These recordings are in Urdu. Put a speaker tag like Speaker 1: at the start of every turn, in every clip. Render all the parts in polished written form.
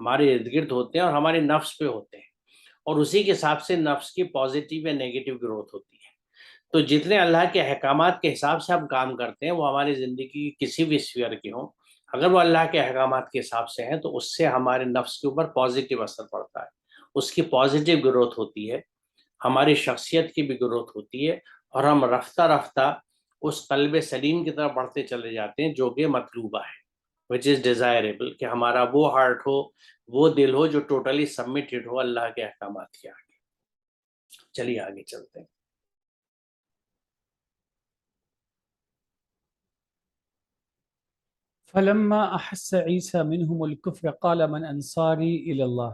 Speaker 1: ہمارے ارد گرد ہوتے ہیں اور ہمارے نفس پہ ہوتے ہیں، اور اسی کے حساب سے نفس کی پازیٹیو یا نیگیٹو گروتھ ہوتی ہے۔ تو جتنے اللہ کے احکامات کے حساب سے ہم کام کرتے ہیں، وہ ہماری زندگی کی کسی بھی اسفیئر کے ہوں، اگر وہ اللہ کے احکامات کے حساب سے ہیں تو اس سے ہمارے نفس کے اوپر پازیٹیو اثر پڑتا ہے، اس کی پازیٹیو گروتھ ہوتی ہے، ہماری شخصیت کی بھی گروتھ ہوتی ہے، اور ہم رفتہ رفتہ اس قلب سلیم کی طرف بڑھتے چلے جاتے ہیں جو کہ مطلوبہ ہے، which is desirable، کہ ہمارا وہ ہارٹ ہو، وہ دل ہو جو ٹوٹلی سبمٹڈ ہو اللہ کے احکامات کے آگے۔ چلیے آگے چلتے ہیں۔
Speaker 2: فلما أحس عيسى منهم الكفر قال من أنصاري إلى الله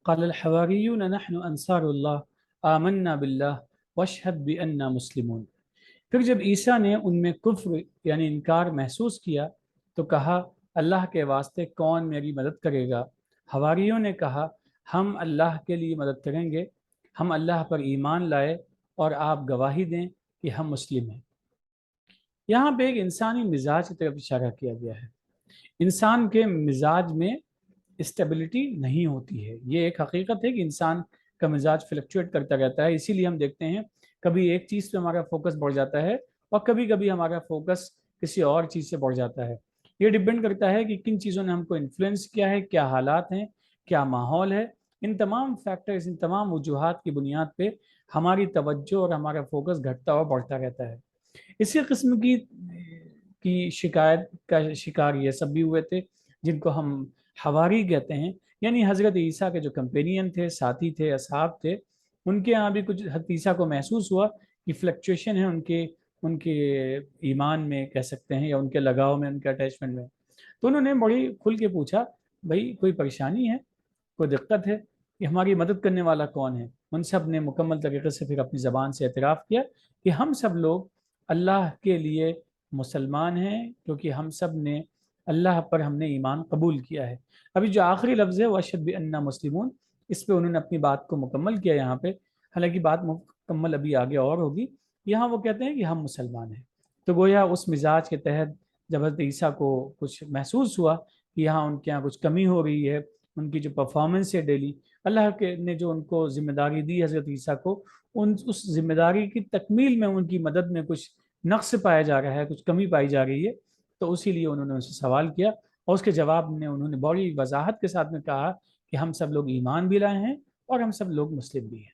Speaker 2: قال الحواريون نحن أنصار الله آمنا بالله واشهد بأننا مسلمون۔ پھر جب عیسیٰ نے ان میں کفر یعنی انکار محسوس کیا تو کہا اللہ کے واسطے کون میری مدد کرے گا؟ حواریوں نے کہا ہم اللہ کے لیے مدد کریں گے، ہم اللہ پر ایمان لائے اور آپ گواہی دیں کہ ہم مسلم ہیں۔ یہاں پہ ایک انسانی مزاج کی طرف اشارہ کیا گیا ہے۔ انسان کے مزاج میں اسٹیبلٹی نہیں ہوتی ہے، یہ ایک حقیقت ہے کہ انسان کا مزاج فلکچویٹ کرتا رہتا ہے، اسی لیے ہم دیکھتے ہیں کبھی ایک چیز پہ ہمارا فوکس بڑھ جاتا ہے اور کبھی کبھی ہمارا فوکس کسی اور چیز سے بڑھ جاتا ہے۔ یہ ڈپینڈ کرتا ہے کہ کن چیزوں نے ہم کو انفلوئنس کیا ہے، کیا حالات ہیں، کیا ماحول ہے۔ ان تمام فیکٹرز، ان تمام وجوہات کی بنیاد پہ ہماری توجہ اور ہمارا فوکس گھٹتا اور بڑھتا رہتا ہے۔ اسی قسم کی شکایت کا شکار یہ سب بھی ہوئے تھے جن کو ہم حواری کہتے ہیں، یعنی حضرت عیسیٰ کے جو کمپینین تھے، ساتھی تھے، اصحاب تھے، ان کے ہاں بھی کچھ حضرت عیسیٰ کو محسوس ہوا کہ فلکچویشن ہے ان کے ایمان میں کہہ سکتے ہیں، یا ان کے لگاؤ میں، ان کے اٹیچمنٹ میں۔ تو انہوں نے بڑی کھل کے پوچھا بھائی کوئی پریشانی ہے، کوئی دقت ہے، کہ ہماری مدد کرنے والا کون ہے؟ ان سب نے مکمل طریقے سے پھر اپنی زبان سے اعتراف کیا کہ ہم سب لوگ اللہ کے لیے مسلمان ہیں، کیونکہ ہم سب نے اللہ پر ہم نے ایمان قبول کیا ہے۔ ابھی جو آخری لفظ ہے وَأَشْهَدُ بِأَنَّا مُسْلِمُونَ، اس پہ انہوں نے اپنی بات کو مکمل کیا یہاں پہ، حالانکہ بات مکمل ابھی آگے اور ہوگی۔ یہاں وہ کہتے ہیں کہ ہم مسلمان ہیں۔ تو گویا اس مزاج کے تحت جب حضرت عیسیٰ کو کچھ محسوس ہوا کہ یہاں ان کے یہاں کچھ کمی ہو رہی ہے، ان کی جو پرفارمنس ہے ڈیلی، اللہ کے نے جو ان کو ذمہ داری دی حضرت عیسیٰ کو، اس ذمہ داری کی تکمیل میں ان کی مدد میں کچھ نقص پایا جا رہا ہے، کچھ کمی پائی جا رہی ہے، تو اسی لیے انہوں نے ان سے سوال کیا، اور اس کے جواب میں انہوں نے بڑی وضاحت کے ساتھ میں کہا کہ ہم سب لوگ ایمان بھی لائے ہیں اور ہم سب لوگ مسلم بھی ہیں۔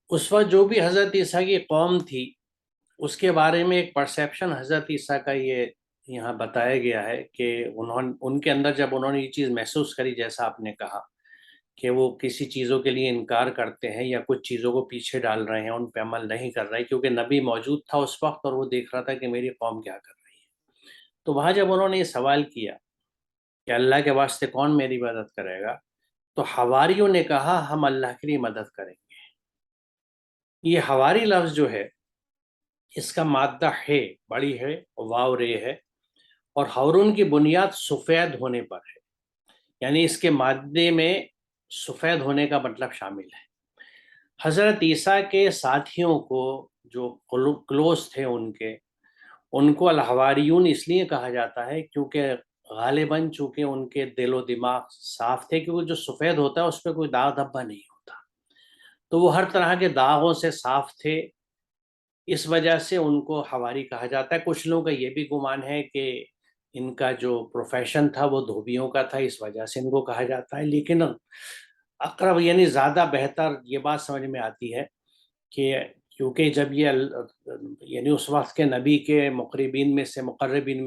Speaker 1: اس وقت جو بھی حضرت عیسیٰ کی قوم تھی اس کے بارے میں ایک پرسیپشن حضرت عیسیٰ کا یہ یہاں بتایا گیا ہے کہ ان کے اندر جب انہوں نے یہ چیز محسوس کری، جیسا آپ نے کہا کہ وہ کسی چیزوں کے لیے انکار کرتے ہیں یا کچھ چیزوں کو پیچھے ڈال رہے ہیں، ان پہ عمل نہیں کر رہے، کیونکہ نبی موجود تھا اس وقت اور وہ دیکھ رہا تھا کہ میری قوم کیا کر رہی ہے۔ تو وہاں جب انہوں نے یہ سوال کیا کہ اللہ کے واسطے کون میری مدد کرے گا، تو حواریوں نے کہا ہم اللہ کے لیے مدد کریں گے۔ یہ حواری لفظ جو ہے اس کا مادہ ہے، بڑی ہے، واو رے ہے، اور ہورون کی بنیاد سفید ہونے پر ہے، یعنی اس کے مادے میں سفید ہونے کا مطلب شامل ہے۔ حضرت عیسیٰ کے ساتھیوں کو جو کلوز تھے ان کو الحواریون اس لیے کہا جاتا ہے کیونکہ غالباً چونکہ ان کے دل و دماغ صاف تھے، کیونکہ جو سفید ہوتا ہے اس پہ کوئی داغ دھبا نہیں ہوتا، تو وہ ہر طرح کے داغوں سے صاف تھے، اس وجہ سے ان کو حواری کہا جاتا ہے۔ کچھ لوگوں کا یہ بھی گمان ہے کہ ان کا جو پروفیشن تھا وہ دھوبیوں کا تھا، اس وجہ سے ان کو کہا جاتا ہے، لیکن اقرب یعنی زیادہ بہتر یہ بات سمجھ میں آتی ہے کہ کیونکہ جب یہ یعنی اس وقت کے نبی کے مقربین میں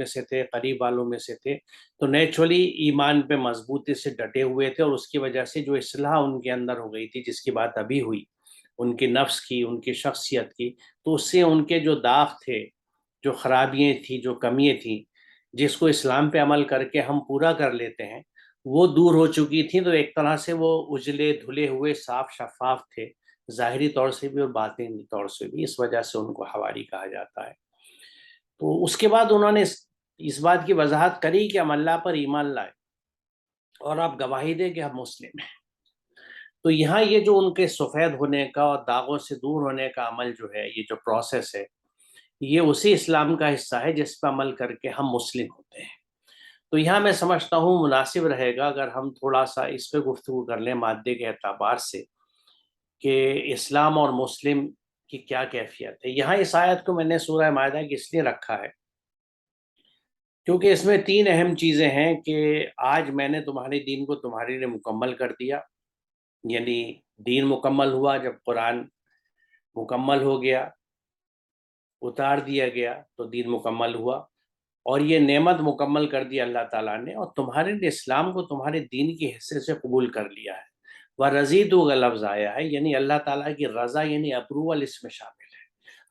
Speaker 1: سے تھے، قریب والوں میں سے تھے، تو نیچرلی ایمان پہ مضبوطی سے ڈٹے ہوئے تھے، اور اس کی وجہ سے جو اصلاح ان کے اندر ہو گئی تھی، جس کی بات ابھی ہوئی، ان کی نفس کی، ان کی شخصیت کی، تو اس سے ان کے جو داغ تھے، جو خرابیاں تھیں، جو کمیاں تھیں، جس کو اسلام پہ عمل کر کے ہم پورا کر لیتے ہیں، وہ دور ہو چکی تھیں، تو ایک طرح سے وہ اجلے دھلے ہوئے صاف شفاف تھے، ظاہری طور سے بھی اور باطنی طور سے بھی، اس وجہ سے ان کو حواری کہا جاتا ہے۔ تو اس کے بعد انہوں نے اس بات کی وضاحت کری کہ ہم اللہ پر ایمان لائے اور آپ گواہی دیں کہ ہم مسلم ہیں۔ تو یہاں یہ جو ان کے سفید ہونے کا اور داغوں سے دور ہونے کا عمل جو ہے، یہ جو پروسیس ہے، یہ اسی اسلام کا حصہ ہے جس پر عمل کر کے ہم مسلم ہوتے ہیں۔ تو یہاں میں سمجھتا ہوں مناسب رہے گا اگر ہم تھوڑا سا اس پہ گفتگو کر لیں مادے کے اعتبار سے کہ اسلام اور مسلم کی کیا کیفیت ہے۔ یہاں اس آیت کو میں نے سورہ مائدہ کی اس لیے رکھا ہے کیونکہ اس میں تین اہم چیزیں ہیں کہ آج میں نے تمہارے دین کو تمہارے لیے مکمل کر دیا، یعنی دین مکمل ہوا جب قرآن مکمل ہو گیا، اتار دیا گیا تو دین مکمل ہوا، اور یہ نعمت مکمل کر دی اللہ تعالیٰ نے، اور تمہارے لیے اسلام کو تمہارے دین کی حیثیت سے قبول کر لیا ہے۔ وَرَضِيتُ کا لفظ آیا ہے، یعنی اللہ تعالیٰ کی رضا یعنی اپروول اس میں شامل ہے۔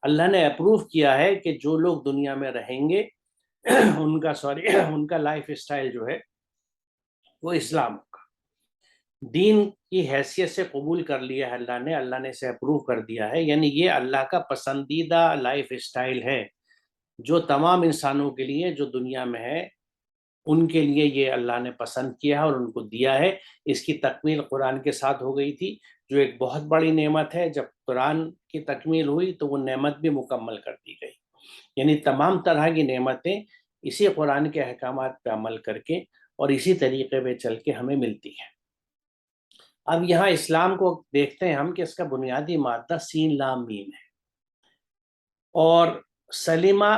Speaker 1: اللہ نے اپروو کیا ہے کہ جو لوگ دنیا میں رہیں گے ان کا لائف اسٹائل جو ہے وہ اسلام کا دین کی حیثیت سے قبول کر لیا ہے اللہ نے اسے اپروو کر دیا ہے، یعنی یہ اللہ کا پسندیدہ لائف اسٹائل ہے جو تمام انسانوں کے لیے جو دنیا میں ہے ان کے لیے یہ اللہ نے پسند کیا ہے اور ان کو دیا ہے۔ اس کی تکمیل قرآن کے ساتھ ہو گئی تھی جو ایک بہت بڑی نعمت ہے۔ جب قرآن کی تکمیل ہوئی تو وہ نعمت بھی مکمل کر دی گئی، یعنی تمام طرح کی نعمتیں اسی قرآن کے احکامات پہ عمل کر کے اور اسی طریقے پہ چل کے ہمیں ملتی ہیں۔ اب یہاں اسلام کو دیکھتے ہیں ہم کہ اس کا بنیادی مادہ سین لام میم ہے، اور سلیمہ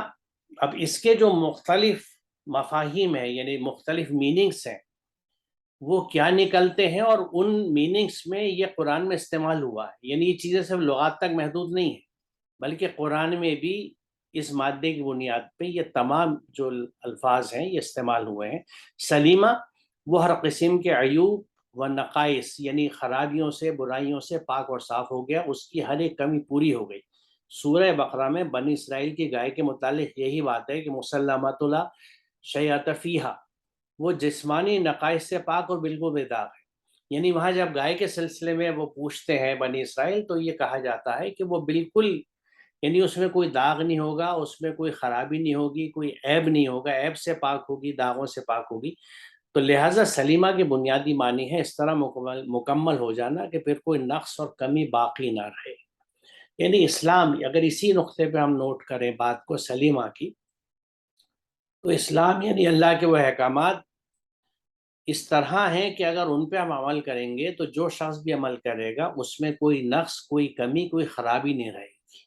Speaker 1: اب اس کے جو مختلف مفاہیم ہیں یعنی مختلف میننگس ہیں وہ کیا نکلتے ہیں، اور ان میننگس میں یہ قرآن میں استعمال ہوا ہے، یعنی یہ چیزیں صرف لغات تک محدود نہیں ہیں بلکہ قرآن میں بھی اس مادے کی بنیاد پہ یہ تمام جو الفاظ ہیں یہ استعمال ہوئے ہیں۔ سلیمہ وہ ہر قسم کے عیوب و نقائص یعنی خرابیوں سے برائیوں سے پاک اور صاف ہو گیا، اس کی ہر ایک کمی پوری ہو گئی۔ سورہ بقرہ میں بنی اسرائیل کی گائے کے متعلق یہی بات ہے کہ مسلمۃ لا شیاۃ فیہا، وہ جسمانی نقائص سے پاک اور بالکل بے داغ ہے، یعنی وہاں جب گائے کے سلسلے میں وہ پوچھتے ہیں بنی اسرائیل تو یہ کہا جاتا ہے کہ وہ بالکل، یعنی اس میں کوئی داغ نہیں ہوگا، اس میں کوئی خرابی نہیں ہوگی، کوئی عیب نہیں ہوگا، عیب سے پاک ہوگی، داغوں سے پاک ہوگی۔ تو لہٰذا سلیمہ کی بنیادی معنی ہے اس طرح مکمل ہو جانا کہ پھر کوئی نقص اور کمی باقی نہ رہے، یعنی اسلام اگر اسی نقطے پہ ہم نوٹ کریں بات کو سلیمہ کی، تو اسلام یعنی اللہ کے وہ احکامات اس طرح ہیں کہ اگر ان پہ ہم عمل کریں گے تو جو شخص بھی عمل کرے گا اس میں کوئی نقص، کوئی کمی، کوئی خرابی نہیں رہے گی،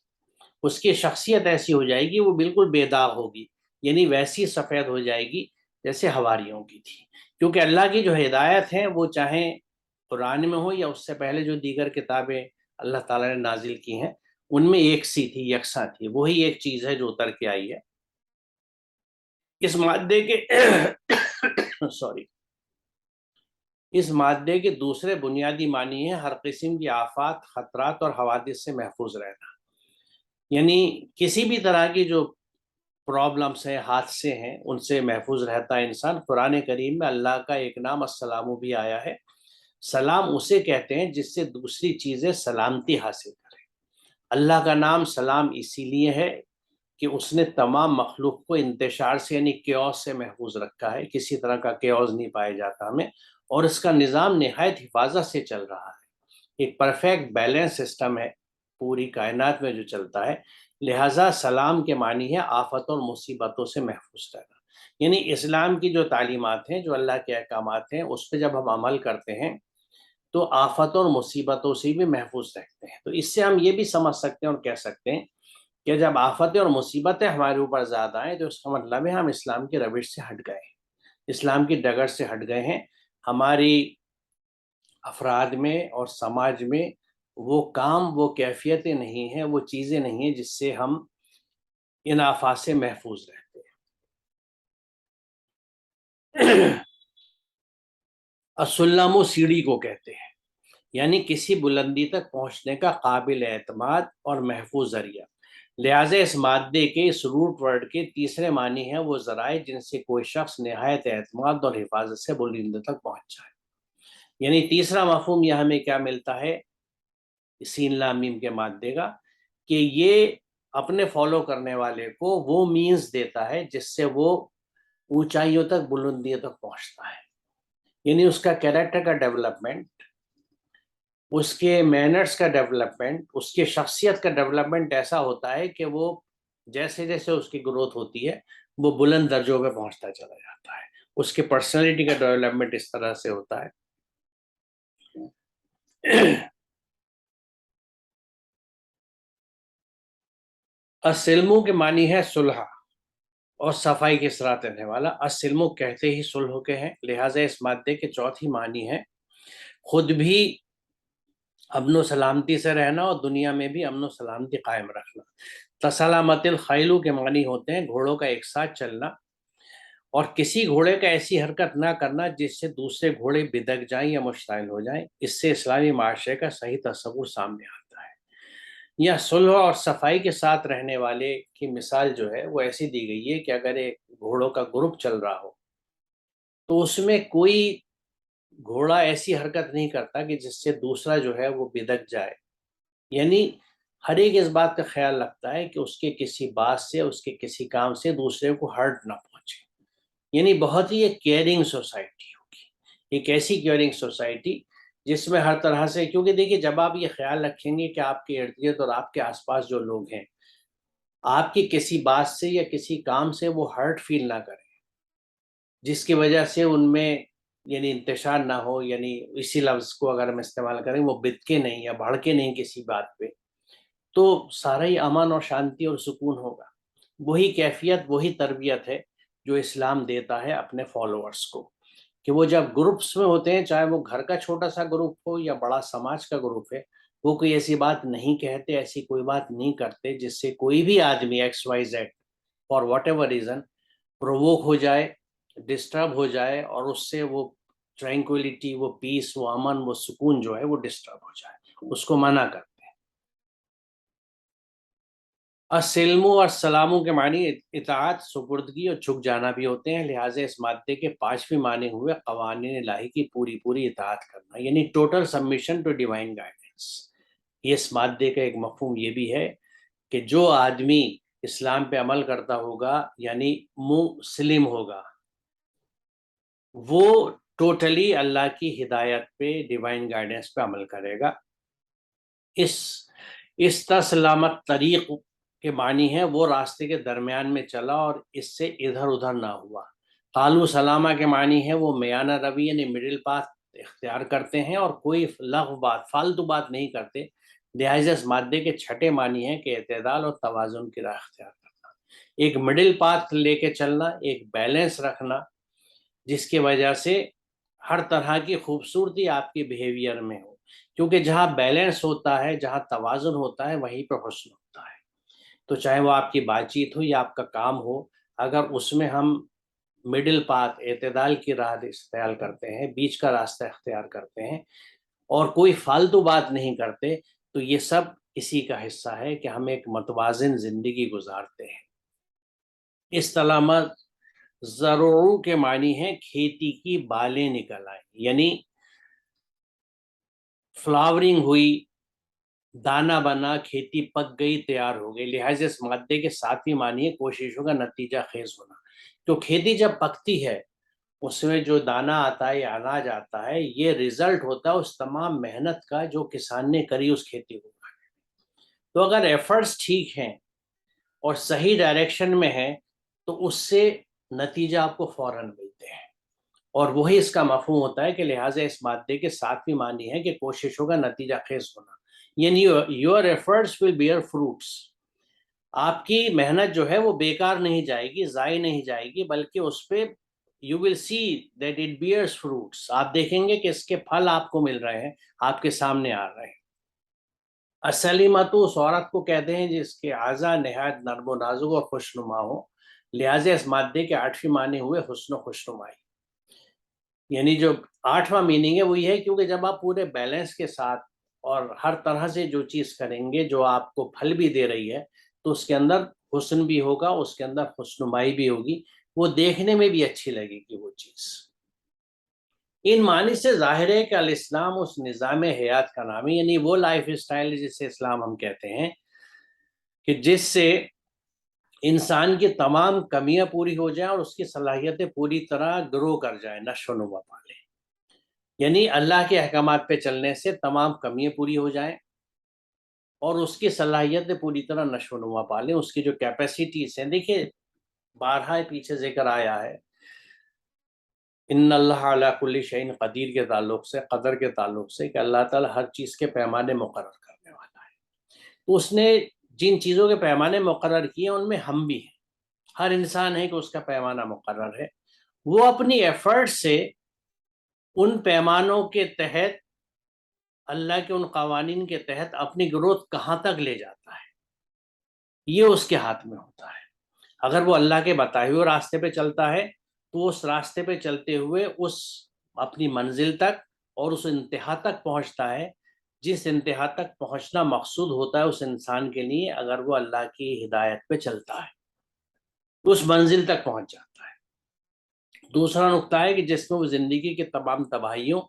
Speaker 1: اس کی شخصیت ایسی ہو جائے گی وہ بالکل بے داغ ہوگی، یعنی ویسی سفید ہو جائے گی جیسے حواریوں کی تھی، کیونکہ اللہ کی جو ہدایت ہیں وہ چاہے قرآن میں ہو یا اس سے پہلے جو دیگر کتابیں اللہ تعالیٰ نے نازل کی ہیں ان میں ایک سی تھی، یکساں تھی، وہی ایک چیز ہے جو اتر کے آئی ہے۔ اس مادے کے اس مادے کے دوسرے بنیادی معنی ہے ہر قسم کی آفات، خطرات اور حوادث سے محفوظ رہنا، یعنی کسی بھی طرح کی جو پرابلمس ہیں، حادثے ہیں، ان سے محفوظ رہتا ہے انسان۔ قرآن کریم میں اللہ کا ایک نام السلام بھی آیا ہے، سلام اسے کہتے ہیں جس سے دوسری چیزیں سلامتی حاصل کریں۔ اللہ کا نام سلام اسی لیے ہے کہ اس نے تمام مخلوق کو انتشار سے یعنی کیوس سے محفوظ رکھا ہے، کسی طرح کا کیوس نہیں پایا جاتا ہمیں، اور اس کا نظام نہایت حفاظت سے چل رہا ہے، ایک پرفیکٹ بیلنس سسٹم ہے پوری کائنات میں جو چلتا ہے۔ لہٰذا سلام کے معنی ہے آفت اور مصیبتوں سے محفوظ رہنا، یعنی اسلام کی جو تعلیمات ہیں، جو اللہ کے احکامات ہیں، اس پہ جب ہم عمل کرتے ہیں تو آفت اور مصیبتوں سے بھی محفوظ رہتے ہیں۔ تو اس سے ہم یہ بھی سمجھ سکتے ہیں اور کہہ سکتے ہیں کہ جب آفتیں اور مصیبتیں ہمارے اوپر زیادہ آئیں تو اس کا مطلب ہے ہم اسلام کی روش سے ہٹ گئے ہیں، اسلام کی ڈگر سے ہٹ گئے ہیں، ہماری افراد میں اور سماج میں وہ کام، وہ کیفیتیں نہیں ہیں، وہ چیزیں نہیں ہیں جس سے ہم ان آفات سے محفوظ رہتے ہیں۔ السلم و سیڑھی کو کہتے ہیں، یعنی کسی بلندی تک پہنچنے کا قابل اعتماد اور محفوظ ذریعہ۔ لہٰذا اس مادے کے اس روٹ ورڈ کے تیسرے معنی ہیں وہ ذرائع جن سے کوئی شخص نہایت اعتماد اور حفاظت سے بلندی تک پہنچ جائے، یعنی تیسرا مفہوم یہ ہمیں کیا ملتا ہے سین لام میم کے مادے کا، کہ یہ اپنے فالو کرنے والے کو وہ مینز دیتا ہے جس سے وہ اونچائیوں تک، بلندیوں تک پہنچتا ہے، یعنی اس کا کیریکٹر کا ڈیولپمنٹ، اس کے مینرز کا ڈیولپمنٹ، اس کی شخصیت کا ڈیولپمنٹ ایسا ہوتا ہے کہ وہ جیسے جیسے اس کی گروتھ ہوتی ہے وہ بلند درجوں پہ پہنچتا چلا جاتا ہے، اس کے پرسنالٹی کا ڈیولپمنٹ اس طرح سے ہوتا ہے. السلم کے معنی ہے صلح اور صفائی کے ساتھ رہنے والا. السلم کہتے ہی صلح کے ہیں، لہٰذا اس مادے کے چوتھی معنی ہے خود بھی امن و سلامتی سے رہنا اور دنیا میں بھی امن و سلامتی قائم رکھنا. تسلامت الخیل کے معنی ہوتے ہیں گھوڑوں کا ایک ساتھ چلنا اور کسی گھوڑے کا ایسی حرکت نہ کرنا جس سے دوسرے گھوڑے بدک جائیں یا مشتعل ہو جائیں. اس سے اسلامی معاشرے کا صحیح تصور سامنے آتا ہے. یا صلح اور صفائی کے ساتھ رہنے والے کی مثال جو ہے وہ ایسی دی گئی ہے کہ اگر ایک گھوڑوں کا گروپ چل رہا ہو تو اس میں کوئی گھوڑا ایسی حرکت نہیں کرتا کہ جس سے دوسرا جو ہے وہ بدک جائے. یعنی ہر ایک اس بات کا خیال رکھتا ہے کہ اس کے کسی بات سے، اس کے کسی کام سے دوسرے کو ہرٹ نہ پہنچے. یعنی بہت ہی ایک کیئرنگ سوسائٹی ہوگی، ایک ایسی کیئرنگ سوسائٹی جس میں ہر طرح سے، کیونکہ دیکھیے جب آپ یہ خیال رکھیں گے کہ آپ کے ارد گرد اور آپ کے آس پاس جو لوگ ہیں آپ کی کسی بات سے یا کسی کام سے وہ ہرٹ فیل نہ کریں، جس کی وجہ سے ان میں یعنی انتشار نہ ہو، یعنی اسی لفظ کو اگر ہم استعمال کریں وہ بدکے نہیں یا بھڑکے نہیں کسی بات پہ، تو سارا ہی امن اور شانتی اور سکون ہوگا. وہی کیفیت، وہی تربیت ہے جو اسلام دیتا ہے اپنے فالوورز کو، کہ وہ جب گروپس میں ہوتے ہیں، چاہے وہ گھر کا چھوٹا سا گروپ ہو یا بڑا سماج کا گروپ ہے، وہ کوئی ایسی بات نہیں کہتے، ایسی کوئی بات نہیں کرتے جس سے کوئی بھی آدمی X Y Z for whatever reason provoke ہو جائے، ڈسٹرب ہو جائے اور اس سے وہ ٹرینکولیٹی، وہ پیس، وہ امن، وہ سکون جو ہے وہ ڈسٹرب ہو جائے، اس کو منع کرتے ہیں. السلم اور سلاموں کے معنی اطاعت، سپردگی اور جھک جانا بھی ہوتے ہیں. لہٰذا اس مادے کے پانچویں معنی ہوئے قوانین الہی کی پوری پوری اطاعت کرنا، یعنی total submission to divine guidance. اس مادے کا ایک مفہوم یہ بھی ہے کہ جو آدمی اسلام پہ عمل کرتا ہوگا یعنی مسلم ہوگا، وہ ٹوٹلی اللہ کی ہدایت پہ، ڈیوائن گائیڈنس پہ عمل کرے گا. اس تسلامت طریق کے معنی ہے وہ راستے کے درمیان میں چلا اور اس سے ادھر ادھر نہ ہوا. قالو سلامہ کے معنی ہے وہ میانہ روی یعنی مڈل پاتھ اختیار کرتے ہیں اور کوئی لغو بات، فالتو بات نہیں کرتے. لہٰذا اس مادے کے چھٹے معنی ہے کہ اعتدال اور توازن کی راہ اختیار کرنا، ایک مڈل پاتھ لے کے چلنا، ایک بیلنس رکھنا جس کی وجہ سے ہر طرح کی خوبصورتی آپ کے بیہیویئر میں ہو. کیونکہ جہاں بیلنس ہوتا ہے، جہاں توازن ہوتا ہے، وہیں پہ حسن ہوتا ہے. تو چاہے وہ آپ کی بات چیت ہو یا آپ کا کام ہو، اگر اس میں ہم مڈل پاتھ، اعتدال کی راہ اختیار کرتے ہیں، بیچ کا راستہ اختیار کرتے ہیں اور کوئی فالتو بات نہیں کرتے، تو یہ سب اسی کا حصہ ہے کہ ہم ایک متوازن زندگی گزارتے ہیں. استلامت ضرور کے معنی ہے کھیتی کی بالیں نکل آئیں، یعنی فلاورنگ ہوئی، دانا بنا، کھیتی پک گئی، تیار ہو گئی. لہٰذا اس مادے کے ساتویں معنی ہے کوششوں کا نتیجہ خیز ہونا. تو کھیتی جب پکتی ہے اس میں جو دانا آتا ہے یا اناج آتا ہے، یہ ریزلٹ ہوتا ہے اس تمام محنت کا جو کسان نے کری اس کھیتی کو. تو اگر ایفرٹس ٹھیک ہیں اور صحیح ڈائریکشن میں ہیں تو اس سے نتیجہ آپ کو فوراً ملتے ہیں، اور وہی اس کا مفہوم ہوتا ہے کہ لہٰذا اس مادے کے ساتویں معنی ہے کہ کوششوں کا نتیجہ خیز ہونا، یعنی your efforts will bear fruits. آپ کی محنت جو ہے وہ بیکار نہیں جائے گی، ضائع نہیں جائے گی، بلکہ اس پہ you will see that it bears fruits. آپ دیکھیں گے کہ اس کے پھل آپ کو مل رہے ہیں، آپ کے سامنے آ رہے ہیں. السلیمت اس عورت کو کہتے ہیں جس کے اعضا نہایت نرم و نازک اور خوشنما ہو. لہٰذا اس مادے کے آٹھویں معنی ہوئے حسن و خوشنمائی. یعنی جو آٹھواں میننگ ہے وہ یہ ہے کیونکہ جب آپ پورے بیلنس کے ساتھ اور ہر طرح سے جو چیز کریں گے جو آپ کو پھل بھی دے رہی ہے، تو اس کے اندر حسن بھی ہوگا، اس کے اندر خوشنمائی بھی ہوگی، وہ دیکھنے میں بھی اچھی لگے گی وہ چیز. ان معنی سے ظاہر ہے کہ الاسلام اس نظام حیات کا نام ہے، یعنی وہ لائف اسٹائل جسے اسلام ہم کہتے ہیں، کہ جس سے انسان کی تمام کمیاں پوری ہو جائیں اور اس کی صلاحیتیں پوری طرح گرو کر جائیں، نشو و نما پا لیں. یعنی اللہ کے احکامات پہ چلنے سے تمام کمیاں پوری ہو جائیں اور اس کی صلاحیتیں پوری طرح نشو و نما پا لیں. اس کی جو کیپیسٹیز ہیں، دیکھیے بارہا پیچھے ذکر آیا ہے ان اللہ علی کل شیء قدیر کے تعلق سے، قدر کے تعلق سے، کہ اللہ تعالیٰ ہر چیز کے پیمانے مقرر کرنے والا ہے. تو اس نے جن چیزوں کے پیمانے مقرر کیے ان میں ہم بھی ہیں. ہر انسان ہے کہ اس کا پیمانہ مقرر ہے. وہ اپنی ایفرٹ سے ان پیمانوں کے تحت، اللہ کے ان قوانین کے تحت اپنی گروتھ کہاں تک لے جاتا ہے، یہ اس کے ہاتھ میں ہوتا ہے. اگر وہ اللہ کے بتائے ہوئے راستے پہ چلتا ہے تو اس راستے پہ چلتے ہوئے اس اپنی منزل تک اور اس انتہا تک پہنچتا ہے جس انتہا تک پہنچنا مقصود ہوتا ہے اس انسان کے لیے. اگر وہ اللہ کی ہدایت پہ چلتا ہے تو اس منزل تک پہنچ جاتا ہے. دوسرا نقطہ ہے کہ جس میں وہ زندگی کے تمام تباہیوں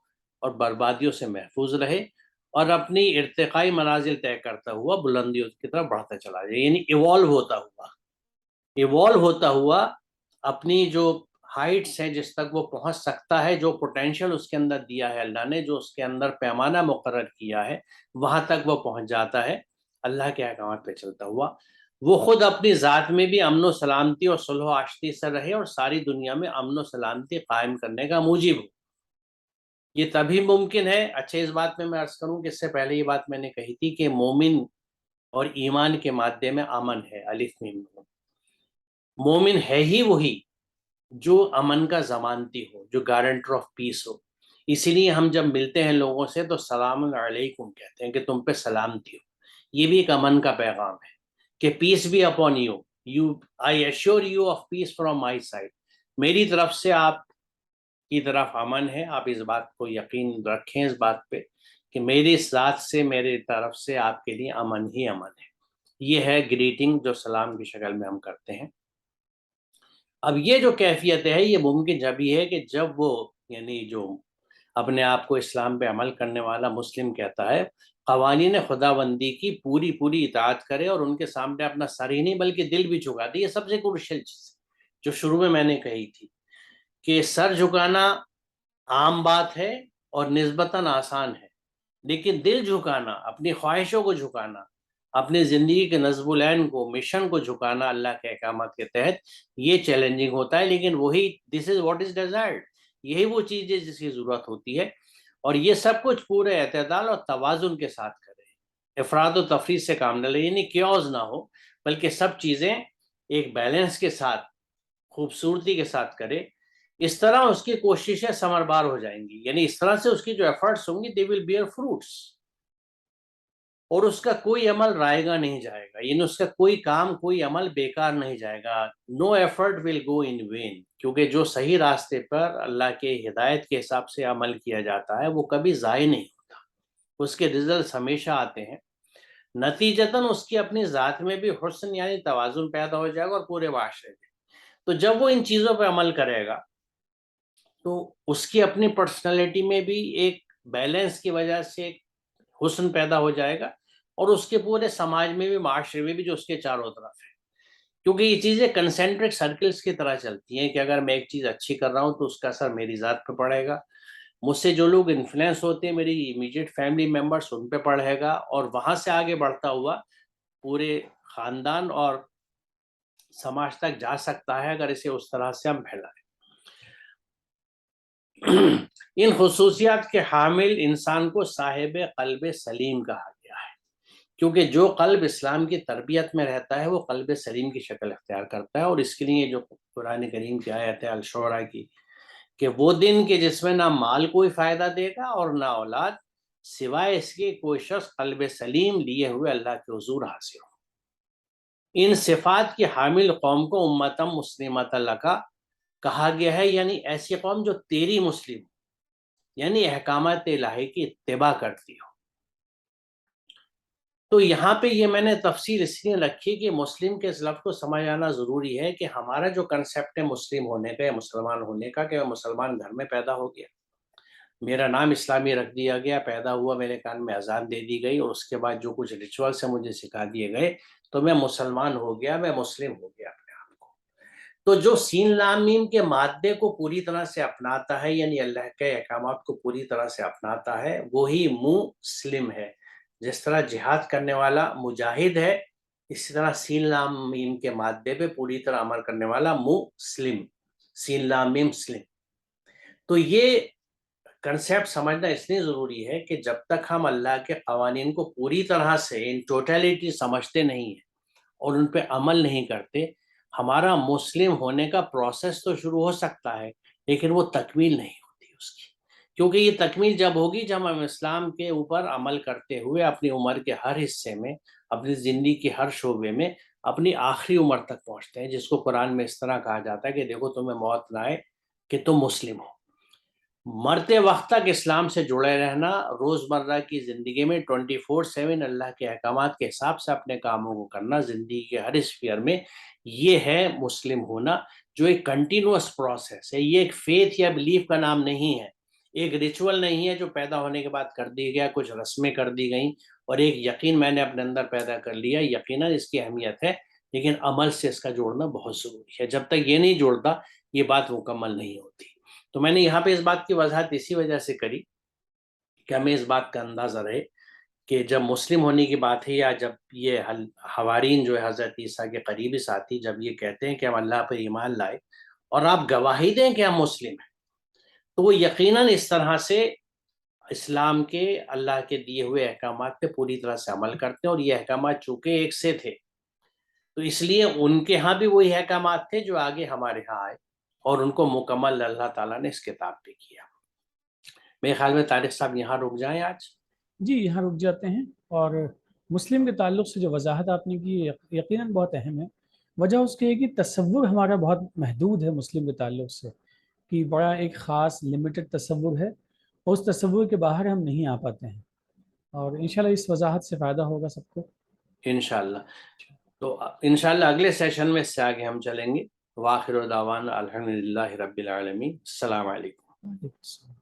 Speaker 1: اور بربادیوں سے محفوظ رہے اور اپنی ارتقائی منازل طے کرتا ہوا بلندیوں کی طرف بڑھتا چلا جائے، یعنی ایوالو ہوتا ہوا اپنی جو ہائٹس ہیں جس تک وہ پہنچ سکتا ہے، جو پوٹینشیل اس کے اندر دیا ہے اللہ نے، جو اس کے اندر پیمانہ مقرر کیا ہے، وہاں تک وہ پہنچ جاتا ہے اللہ کے احکامات پہ چلتا ہوا. وہ خود اپنی ذات میں بھی امن و سلامتی اور صلح و آشتی سے رہے اور ساری دنیا میں امن و سلامتی قائم کرنے کا موجب ہو. یہ تبھی ممکن ہے. اچھا، اس بات میں عرض کروں کہ اس سے پہلے یہ بات میں نے کہی تھی کہ مومن اور ایمان کے مادے میں امن ہے، الف میم نون. مومن ہے ہی وہی جو امن کا ضمانتی ہو، جو گارنٹر آف پیس ہو. اسی لیے ہم جب ملتے ہیں لوگوں سے تو سلام علیکم کہتے ہیں کہ تم پہ سلامتی ہو. یہ بھی ایک امن کا پیغام ہے کہ پیس بھی upon you I assure you of peace from my side. میری طرف سے آپ کی طرف امن ہے. آپ اس بات کو یقین رکھیں اس بات پہ کہ میری ذات سے، میری طرف سے آپ کے لیے امن ہی امن ہے. یہ ہے گریٹنگ جو سلام کی شکل میں ہم کرتے ہیں. اب یہ جو کیفیت ہے یہ ممکن جبھی ہے کہ جب وہ، یعنی جو اپنے آپ کو اسلام پہ عمل کرنے والا مسلم کہتا ہے، قوانین خداوندی کی پوری پوری اطاعت کرے اور ان کے سامنے اپنا سر ہی نہیں بلکہ دل بھی جھکا دے. یہ سب سے کروشل چیز ہے جو شروع میں نے کہی تھی کہ سر جھکانا عام بات ہے اور نسبتاً آسان ہے، لیکن دل جھکانا، اپنی خواہشوں کو جھکانا، اپنی زندگی کے نظم العین کو، مشن کو جھکانا اللہ کے احکامات کے تحت، یہ چیلنجنگ ہوتا ہے. لیکن وہی دس از واٹ از ڈیزائرڈ، یہی وہ چیز ہے جس کی ضرورت ہوتی ہے. اور یہ سب کچھ پورے اعتدال اور توازن کے ساتھ کرے، افراد و تفریح سے کام نہ لے، یعنی کیوز نہ ہو، بلکہ سب چیزیں ایک بیلنس کے ساتھ، خوبصورتی کے ساتھ کرے. اس طرح اس کی کوششیں ثمر بار ہو جائیں گی. یعنی اس طرح سے اس کی جو ایفرٹس ہوں گی they will bear fruits، اور اس کا کوئی عمل رائے گا نہیں جائے گا، یعنی اس کا کوئی کام، کوئی عمل بیکار نہیں جائے گا. نو effort will go in when, کیونکہ جو صحیح راستے پر اللہ کے ہدایت کے حساب سے عمل کیا جاتا ہے وہ کبھی ضائع نہیں ہوتا، اس کے ریزلٹس ہمیشہ آتے ہیں. نتیجتاً اس کی اپنی ذات میں بھی حسن یعنی توازن پیدا ہو جائے گا اور پورے معاشرے میں. تو جب وہ ان چیزوں پہ عمل کرے گا تو اس کی اپنی پرسنالٹی میں بھی ایک بیلنس کی وجہ سے ایک حسن پیدا ہو جائے گا، اور اس کے پورے سماج میں بھی، معاشرے میں بھی جو اس کے چاروں طرف ہے. کیونکہ یہ چیزیں کنسنٹرک سرکلز کی طرح چلتی ہیں کہ اگر میں ایک چیز اچھی کر رہا ہوں تو اس کا اثر میری ذات پہ پڑے گا، مجھ سے جو لوگ انفلوئنس ہوتے ہیں میری امیڈیٹ فیملی ممبرس، ان پہ پڑے گا، اور وہاں سے آگے بڑھتا ہوا پورے خاندان اور سماج تک جا سکتا ہے اگر اسے اس طرح سے ہم پھیلائیں. ان خصوصیات کے حامل انسان کو صاحب قلب سلیم کہا گیا ہے، کیونکہ جو قلب اسلام کی تربیت میں رہتا ہے وہ قلب سلیم کی شکل اختیار کرتا ہے. اور اس کے لیے جو قرآن کریم کی آیت ہے الشعراء کی کہ وہ دن کے جس میں نہ مال کوئی فائدہ دے گا اور نہ اولاد، سوائے اس کے کوئی شخص قلب سلیم لیے ہوئے اللہ کے حضور حاضر ہو. ان صفات کی حامل قوم کو امتم مسلمۃ لکا کہا گیا ہے، یعنی ایسی قوم جو تیری مسلم، یعنی احکامات الہی کی اتباع کرتی ہو. تو یہاں پہ یہ میں نے تفصیل اس لیے رکھی کہ مسلم کے اس لفظ کو سمجھ آنا ضروری ہے کہ ہمارا جو کنسیپٹ ہے مسلم ہونے کا یا مسلمان ہونے کا، کہ مسلمان گھر میں پیدا ہو گیا، میرا نام اسلامی رکھ دیا گیا، پیدا ہوا، میرے کان میں اذان دے دی گئی، اور اس کے بعد جو کچھ ریچول سے مجھے سکھا دیے گئے تو میں مسلمان ہو گیا، میں مسلم ہو گیا اپنے آپ کو. تو جو سین لام میم کے مادے کو پوری طرح سے اپناتا ہے، یعنی اللہ کے احکامات کو پوری طرح سے اپناتا ہے، وہی مسلم ہے. جس طرح جہاد کرنے والا مجاہد ہے، اسی طرح سین لام میم کے مادے پہ پوری طرح عمل کرنے والا مسلم، سین لام میم مسلم. تو یہ کنسیپٹ سمجھنا اس لیے ضروری ہے کہ جب تک ہم اللہ کے قوانین کو پوری طرح سے ان ٹوٹیلٹی سمجھتے نہیں ہیں اور ان پہ عمل نہیں کرتے، ہمارا مسلم ہونے کا پروسیس تو شروع ہو سکتا ہے لیکن وہ تکمیل نہیں ہوتی اس کی، کیونکہ یہ تکمیل جب ہوگی جب ہم اسلام کے اوپر عمل کرتے ہوئے اپنی عمر کے ہر حصے میں، اپنی زندگی کے ہر شعبے میں اپنی آخری عمر تک پہنچتے ہیں، جس کو قرآن میں اس طرح کہا جاتا ہے کہ دیکھو تمہیں موت نہ آئے کہ تم مسلم ہو۔ مرتے وقت تک اسلام سے جڑے رہنا، روزمرہ کی زندگی میں 24/7 اللہ کے احکامات کے حساب سے اپنے کاموں کو کرنا، زندگی کے ہر اسفیئر میں، یہ ہے مسلم ہونا، جو ایک کنٹینوس پروسیس ہے۔ یہ ایک فیتھ یا بلیف کا نام نہیں ہے، ایک ریچول نہیں ہے جو پیدا ہونے کے بعد کر دی گیا، کچھ رسمیں کر دی گئیں اور ایک یقین میں نے اپنے اندر پیدا کر لیا۔ یقیناً اس کی اہمیت ہے لیکن عمل سے اس کا جوڑنا بہت ضروری ہے۔ جب تک یہ نہیں جوڑتا یہ بات مکمل نہیں ہوتی۔ تو میں نے یہاں پہ اس بات کی وضاحت اسی وجہ سے کری کہ ہمیں اس بات کا اندازہ رہے کہ جب مسلم ہونے کی بات ہے، یا جب یہ حوارین جو ہے حضرت عیسیٰ کے قریبی ساتھی جب یہ کہتے ہیں کہ ہم اللہ پر ایمان لائے اور آپ گواہی دیں کہ ہم مسلم ہیں، تو وہ یقیناً اس طرح سے اسلام کے اللہ کے دیے ہوئے احکامات پہ پوری طرح سے عمل کرتے ہیں، اور یہ احکامات چونکہ ایک سے تھے تو اس لیے ان کے ہاں بھی وہی احکامات تھے جو آگے ہمارے ہاں آئے، اور ان کو مکمل اللہ تعالیٰ نے اس کتاب پہ کیا۔ میرے خیال میں طارق صاحب یہاں رک جائیں آج۔
Speaker 2: جی یہاں رک جاتے ہیں، اور مسلم کے تعلق سے جو وضاحت آپ نے کی یقیناً بہت اہم ہے۔ وجہ اس کی ہے کہ تصور ہمارا بہت محدود ہے مسلم کے تعلق سے، کہ بڑا ایک خاص لمیٹڈ تصور ہے، اور اس تصور کے باہر ہم نہیں آ پاتے ہیں، اور انشاءاللہ اس وضاحت سے فائدہ ہوگا سب کو
Speaker 1: انشاءاللہ۔ تو انشاءاللہ اگلے سیشن میں اس سے آگے ہم چلیں گے۔ وآخر دعوانا الحمدللہ رب العالمین۔ السلام علیکم۔
Speaker 2: وعلیکم السلام۔